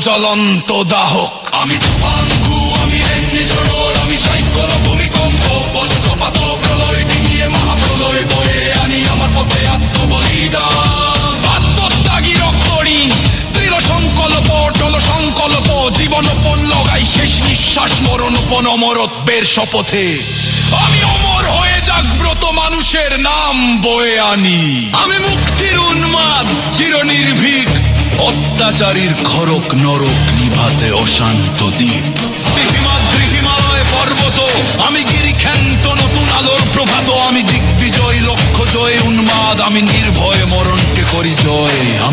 জ্বলন্ত দাহক। আমি তুফান ভূ, আমি অগ্নিঝড়, আমি সাইক্লোন ভূমিকম্প, বজ্রপাত প্রলয় ডিঙিয়ে মহাপ্রলয় বয়ে আনি আমার পথে আত্মবলিদান। আত্মত্যাগী রক্তঋণ, দৃঢ় সংকল্প, টল সংকল্প, জীবনপণ লগাই শেষ নিঃশ্বাস মরণপণ অমরত্বের শপথে। আমি অমর হয়ে জাগ্রত মানুষের নাম বয়ে আনি। আমি মুক্তির উন্মাদ চিরনির্ভীক, অত্যাচারীর খরক নরক নিভাতে অশান্ত দ্বীপ। হিমাদ্রি হিমালয় পর্বত, আমি গিরিখ্যান্ত নতুন আলোর প্রভাত। আমি দিগ্বিজয় লক্ষ্য জয় উন্মাদ, আমি নির্ভয় মরণকে করি জয়।